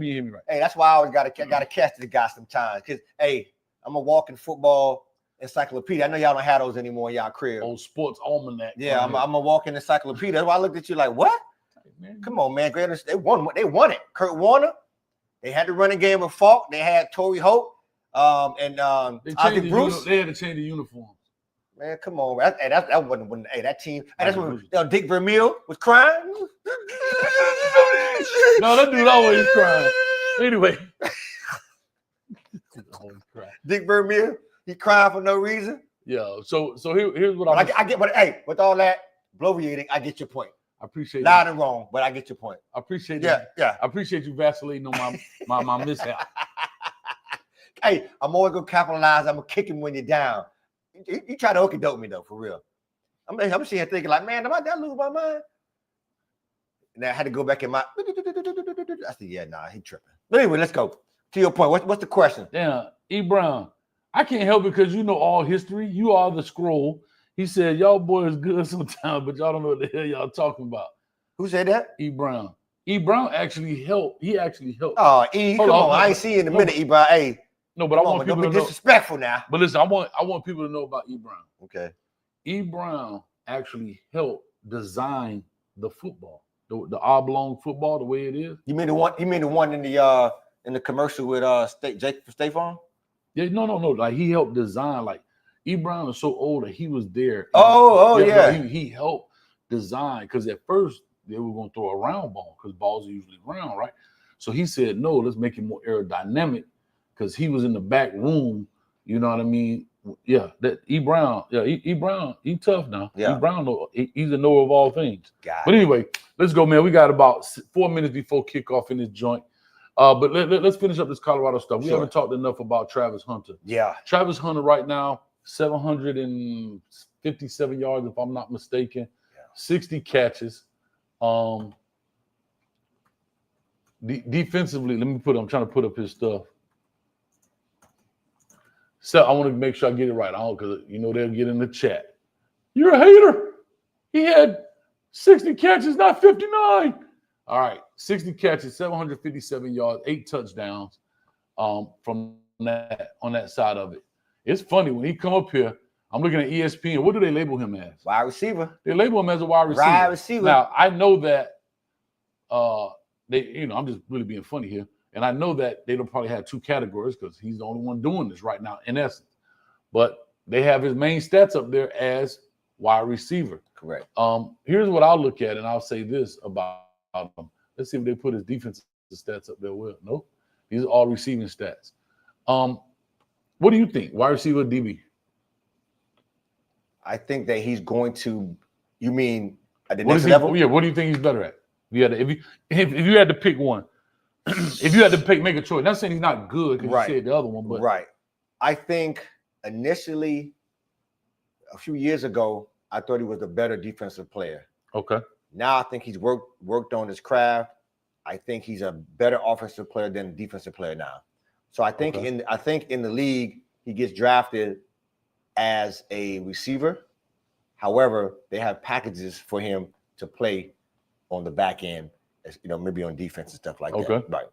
you hear me right. Hey, that's why I always gotta catch the guy sometimes. Cause hey, I'm a walking football encyclopedia. I know y'all don't have those anymore in y'all crib. Old sports almanac. Yeah, I'm a walking encyclopedia. That's why I looked at you like, what? Man. Come on, man. They won it. Kurt Warner. They had the running game with Falk. They had Torrey Holt. And Ozzie Bruce. They had to change the uniforms. Man, come on. That wasn't when that team. That's when Dick Vermeil was crying. No, that dude always crying. Anyway. Dick Vermeil, he crying for no reason. Yeah. So here's what I get. But hey, with all that bloviating, I get your point. I appreciate loud and wrong, but I get your point. I appreciate that. Yeah. I appreciate you vacillating on my mishap. Hey, I'm always gonna capitalize. I'm gonna kick him when you're down. You try to okey doke me though, for real. I'm sitting here thinking like, man, am I lose my mind? And I had to go back in my. I said, yeah, nah, he tripping. But anyway, let's go to your point. What's the question? Yeah, E. Brown. I can't help it because you know all history. You are the scroll. He said, y'all boys good sometimes, but y'all don't know what the hell y'all talking about. Who said that? E. Brown. E. Brown actually helped. He actually helped. Oh, E, come on. I ain't see you in a minute, E. Brown. Hey. No, but I want people to know. Don't be disrespectful now. But listen, I want people to know about E. Brown. Okay. E. Brown actually helped design the football, the oblong football, the way it is. You mean the one? You mean the one in the commercial with State Farm? Yeah, no. Like he helped design. Like E. Brown is so old that he was there. Yeah. He helped design because at first they were going to throw a round ball because balls are usually round, right? So he said, no, let's make it more aerodynamic. Because he was in the back room, you know what I mean? Yeah, that E. Brown, E. Brown, he tough now. Yeah. E. Brown, he's a knower of all things. But anyway, let's go, man. We got about 4 minutes before kickoff in this joint. But let's finish up this Colorado stuff. We haven't talked enough about Travis Hunter. Yeah. Travis Hunter right now, 757 yards, if I'm not mistaken, 60 catches. Defensively, I'm trying to put up his stuff. So I want to make sure I get it right. Because they'll get in the chat. You're a hater. He had 60 catches, not 59. All right, 60 catches, 757 yards, 8 touchdowns from that on that side of it. It's funny when he come up here. I'm looking at ESPN. What do they label him as? Wide receiver. They label him as a wide receiver. Wide receiver. Now I know that I'm just really being funny here. And I know that they don't probably have 2 categories because he's the only one doing this right now, in essence. But they have his main stats up there as wide receiver. Correct. Here's what I'll look at, and I'll say this about him. Let's see if they put his defensive stats up there. Well, no, these are all receiving stats. What do you think? Wide receiver, DB? I think that he's going to. You mean at the next level? Yeah. What do you think he's better at? If you had to pick one. If you had to make a choice, not saying he's not good because you said the other one, but I think initially, a few years ago, I thought he was a better defensive player. Okay. Now I think he's worked on his craft. I think he's a better offensive player than a defensive player now. So I think in the league he gets drafted as a receiver. However, they have packages for him to play on the back end, maybe on defense and stuff like that. Right.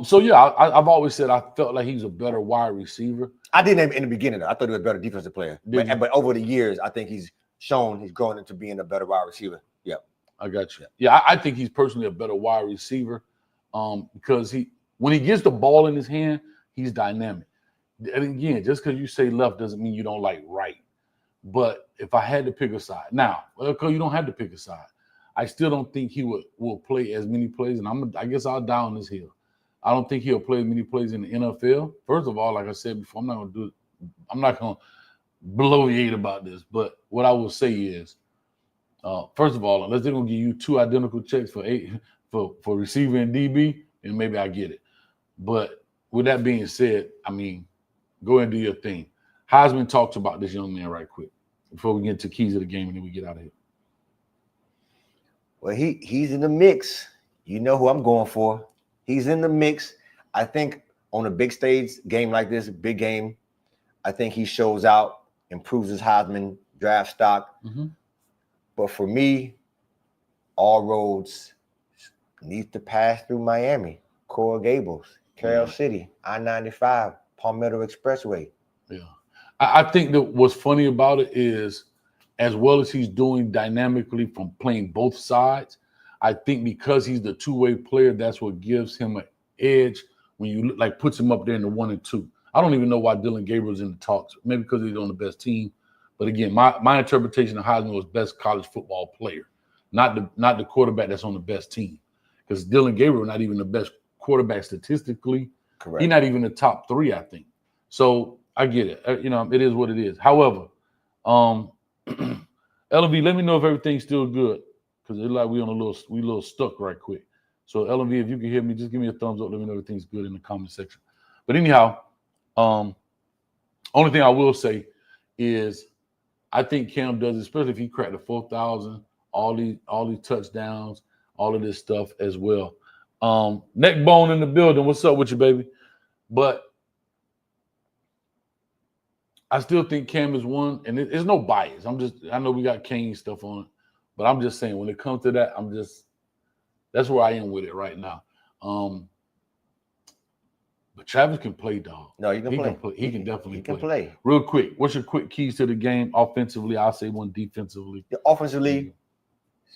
So yeah, I've always said I felt like he's a better wide receiver. I didn't in the beginning. I thought he was a better defensive player. But over the years, I think he's grown into being a better wide receiver. Yeah. I got you. Yeah, I think he's personally a better wide receiver because when he gets the ball in his hand, he's dynamic. And again, just because you say left doesn't mean you don't like right. But if I had to pick a side, now, because you don't have to pick a side, I still don't think he will play as many plays. And I guess I'll die on this hill. I don't think he'll play as many plays in the NFL. First of all, like I said before, I'm not going to bloviate about this. But what I will say is, first of all, unless they're going to give you 2 identical checks for receiver and DB, then maybe I get it. But with that being said, I mean, go ahead and do your thing. Heisman talks about this young man right quick before we get into keys of the game and then we get out of here. Well, he's in the mix. You know who I'm going for. He's in the mix. I think on a big stage game like this, big game, I think he shows out, improves his Heisman draft stock. Mm-hmm. But for me, all roads need to pass through Miami, Coral Gables, Carroll City, I-95, Palmetto Expressway. Yeah. I think that what's funny about it is, as well as he's doing dynamically from playing both sides, I think because he's the two-way player, that's what gives him an edge when you puts him up there in the 1 and 2. I don't even know why Dylan Gabriel's in the talks. Maybe because he's on the best team. But again, my interpretation of Heisman was best college football player, not the quarterback that's on the best team. Because Dylan Gabriel not even the best quarterback statistically. Correct. He's not even the top 3, I think. So I get it. It is what it is. However, LV, let me know if everything's still good. Because it's like we a little stuck right quick. So LV, if you can hear me, just give me a thumbs up. Let me know everything's good in the comment section. But anyhow, only thing I will say is I think Cam does, especially if he cracked the 4,000, all these touchdowns, all of this stuff as well. Neckbone in the building. What's up with you, baby? But I still think Cam is one, and there's no bias. I know we got Kane stuff on it, but I'm just saying when it comes to that, that's where I am with it right now. But Travis can play, dog. No, he can play. He can definitely play. Real quick, what's your quick keys to the game offensively? I'll say one defensively. The offensively,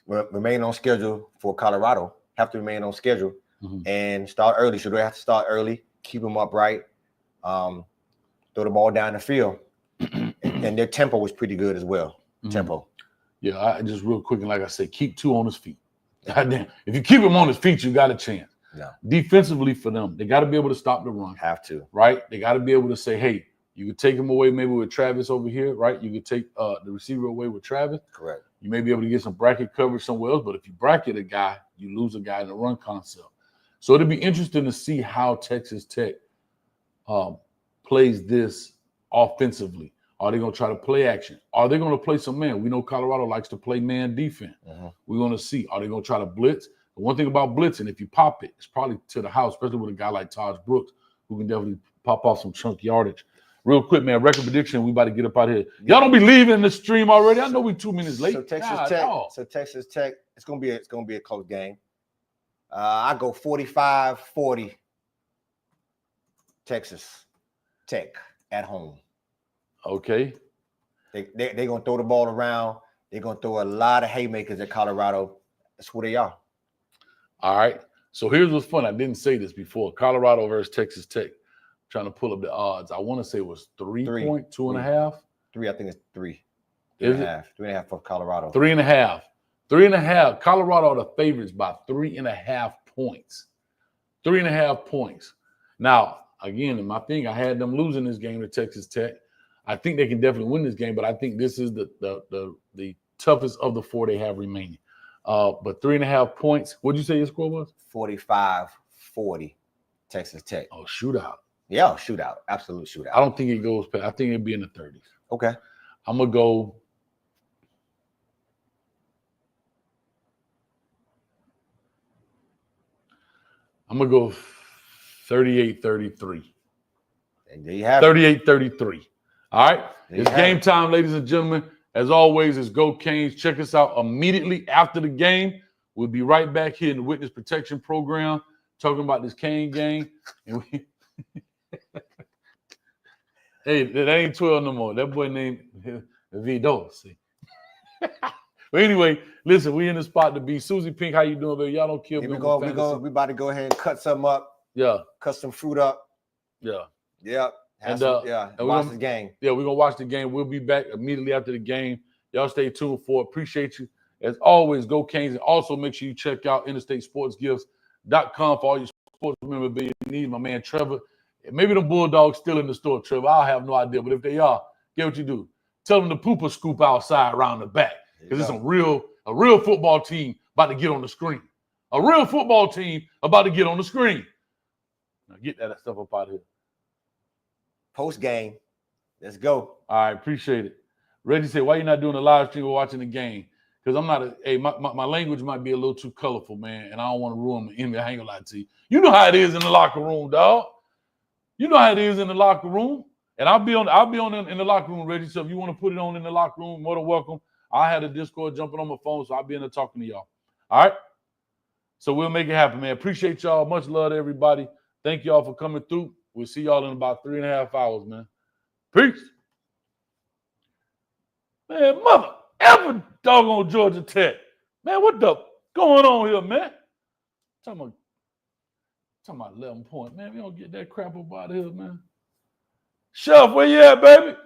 remain on schedule for Colorado. Have to remain on schedule and start early. So they have to start early, keep them upright, throw the ball down the field. And their tempo was pretty good as well. Tempo. Yeah, I just real quick, and like I said, keep 2 on his feet. Goddamn. If you keep him on his feet, you got a chance. Yeah. Defensively for them, they got to be able to stop the run. Have to. Right? They got to be able to say, hey, you could take him away maybe with Travis over here, right? You could take the receiver away with Travis. Correct. You may be able to get some bracket coverage somewhere else, but if you bracket a guy, you lose a guy in the run concept. So it'll be interesting to see how Texas Tech plays this offensively. Are they going to try to play action? Are they going to play some man? We know Colorado likes to play man defense. We're going to see. Are they going to try to blitz? The one thing about blitzing, if you pop it, it's probably to the house, especially with a guy like Taj Brooks, who can definitely pop off some chunk yardage. Real quick, man, record prediction. We about to get up out of here. Y'all don't be leaving the stream already. I know we 2 minutes late. So Texas Tech, it's gonna be a close game. I go 45-40. Texas Tech at home. Okay. They're gonna throw the ball around. They're gonna throw a lot of haymakers at Colorado. That's who they are. All right. So here's what's fun. I didn't say this before. Colorado versus Texas Tech. Trying to pull up the odds. I want to say it was 3 point, 2.5. 3, I think it's 3. Is 3.5. 3.5 for Colorado. 3.5. 3.5. Colorado are the favorites by 3.5 points. 3.5 points. Now, again, in my thing, I had them losing this game to Texas Tech. I think they can definitely win this game, but I think this is the toughest of the 4 they have remaining. But 3.5 points. What did you say your score was? 45-40, Texas Tech. Oh, shootout. Yeah, shootout. Absolute shootout. I don't think it goes past. I think it'd be in the 30s. Okay. I'm going to go. I'm going to go 38-33. And there you have it. 38-33. All right. There It's you have game it. time, ladies and gentlemen. As always, it's Go Canes. Check us out immediately after the game. We'll be right back here in the Witness Protection Program talking about this Cane game. And we hey, that ain't 12 no more. That boy named Vido. See. But anyway, listen, we in the spot to be. Susie Pink, how you doing, baby? Y'all don't kill me. We about to go ahead and cut some up. Yeah. Cut some fruit up. Yeah. Yep. And watch the game. Yeah, we're gonna watch the game. We'll be back immediately after the game. Y'all stay tuned for it. Appreciate you. As always, Go Canes. And also make sure you check out InterstateSportsGifts.com for all your sports memorabilia you need. My man Trevor. Maybe the Bulldogs still in the store, Trevor. I have no idea. But if they are, get what you do. Tell them to pooper scoop outside around the back. Because it's a real football team about to get on the screen. A real football team about to get on the screen. Now get that stuff up out of here. Post game. Let's go. All right, appreciate it. Reggie said, why you not doing a live stream or watching the game? Because I'm not my language might be a little too colorful, man, and I don't want to ruin my image. I ain't gonna lie to you. You know how it is in the locker room, dog. You know how it is in the locker room. And I'll be on in the locker room, Reggie. So if you want to put it on in the locker room, more than welcome. I had a Discord jumping on my phone, so I'll be in there talking to y'all. All right? So we'll make it happen, man. Appreciate y'all. Much love to everybody. Thank y'all for coming through. We'll see y'all in about 3.5 hours, man. Peace. Man, mother ever doggone Georgia Tech. Man, what the going on here, man? Talking about 11 points. Man, we don't get that crap up out of here, man. Chef, where you at, baby?